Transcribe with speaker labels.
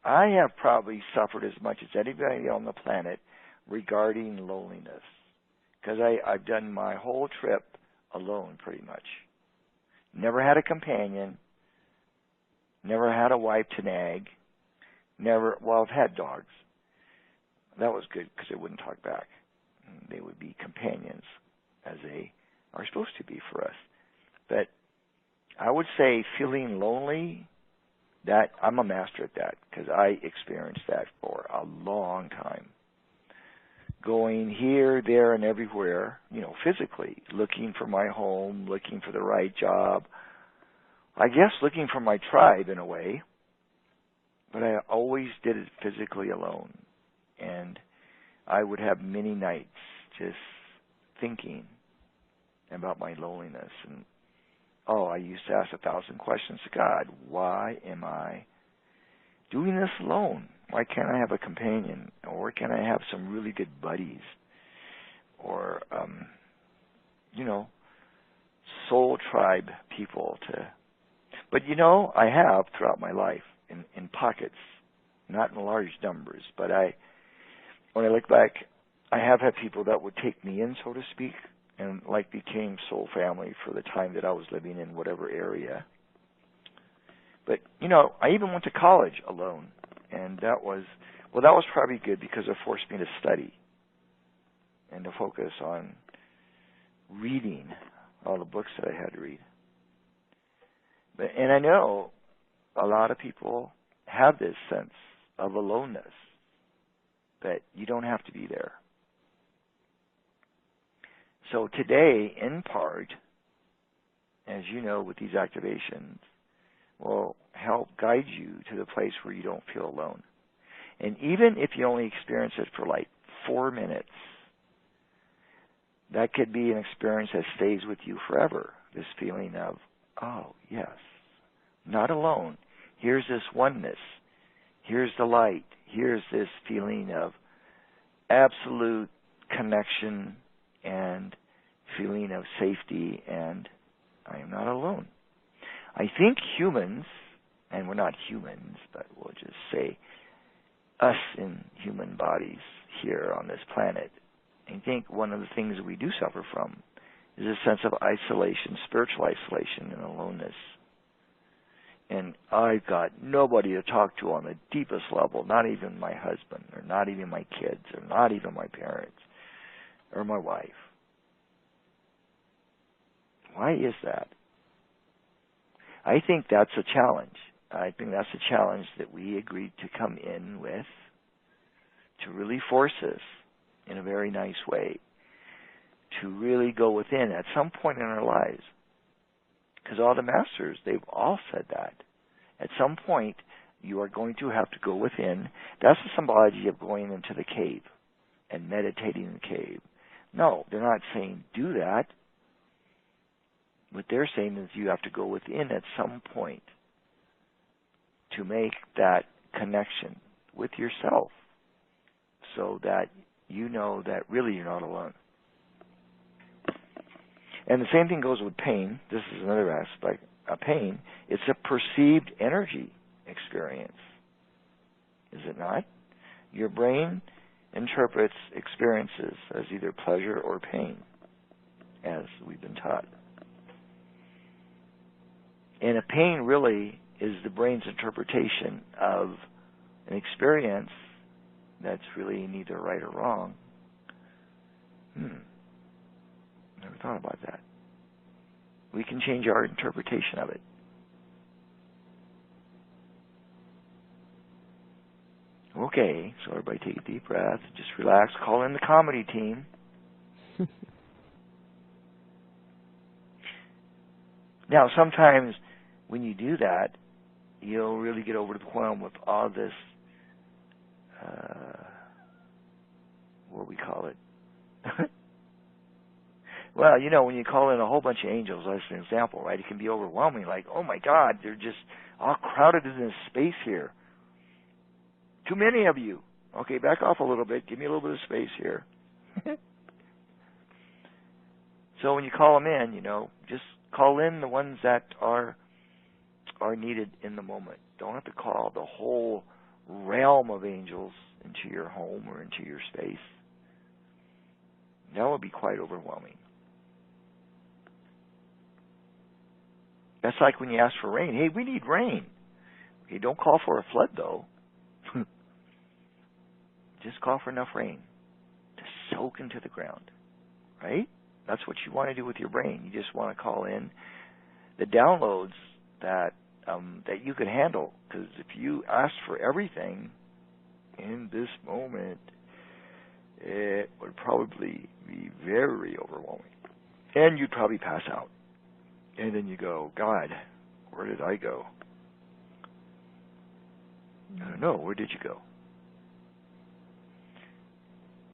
Speaker 1: I have probably suffered as much as anybody on the planet regarding loneliness, because I've done my whole trip alone pretty much. Never had a companion, never had a wife to nag, well, I've had dogs. That was good because they wouldn't talk back. They would be companions, as they are supposed to be for us. But I would say feeling lonely, that I'm a master at that, because I experienced that for a long time. Going here, there, and everywhere, physically, looking for my home, looking for the right job. I guess looking for my tribe in a way, but I always did it physically alone. And I would have many nights just thinking about my loneliness. And, I used to ask 1,000 questions to God. Why am I doing this alone? Why can't I have a companion? Or can I have some really good buddies? Or, soul tribe people to... But, I have throughout my life in pockets, not in large numbers. But when I look back, I have had people that would take me in, so to speak, and became soul family for the time that I was living in whatever area. But, I even went to college alone, and that was probably good because it forced me to study and to focus on reading all the books that I had to read. And I know a lot of people have this sense of aloneness, that you don't have to be there. So today, in part, as you know, with these activations, will help guide you to the place where you don't feel alone. And even if you only experience it for 4 minutes, that could be an experience that stays with you forever. This feeling of, oh, yes, not alone. Here's this oneness. Here's the light. Here's this feeling of absolute connection and feeling of safety, and I am not alone. I think humans, and we're not humans, but we'll just say us in human bodies here on this planet, I think one of the things that we do suffer from is a sense of isolation, spiritual isolation and aloneness. And I've got nobody to talk to on the deepest level, not even my husband, or not even my kids, or not even my parents, or my wife. Why is that? I think that's a challenge. I think that's a challenge that we agreed to come in with to really force us in a very nice way to really go within at some point in our lives. Because all the masters, they've all said that. At some point, you are going to have to go within. That's the symbology of going into the cave and meditating in the cave. No, they're not saying do that. What they're saying is you have to go within at some point to make that connection with yourself so that you know that really you're not alone. And the same thing goes with pain. This is another aspect of pain. It's a perceived energy experience. Is it not? Your brain interprets experiences as either pleasure or pain, as we've been taught. And a pain really is the brain's interpretation of an experience that's really neither right or wrong. Never thought about that. We can change our interpretation of it. Okay, so everybody take a deep breath. Just relax. Call in the comedy team. Now, sometimes when you do that, you'll really get over the whelm with all this, what do we call it? Well, when you call in a whole bunch of angels, as an example, right, it can be overwhelming, like, oh my God, they're just all crowded in this space here. Too many of you. Okay, back off a little bit. Give me a little bit of space here. So when you call them in, just call in the ones that are needed in the moment. Don't have to call the whole realm of angels into your home or into your space, that would be quite overwhelming. That's like when you ask for rain. Hey, we need rain. Okay, don't call for a flood, though. Just call for enough rain to soak into the ground, right? That's what you want to do with your brain. You just want to call in the downloads that you could handle. Because if you ask for everything in this moment, it would probably be very overwhelming. And you'd probably pass out. And then you go, God, where did I go? I don't know. Where did you go?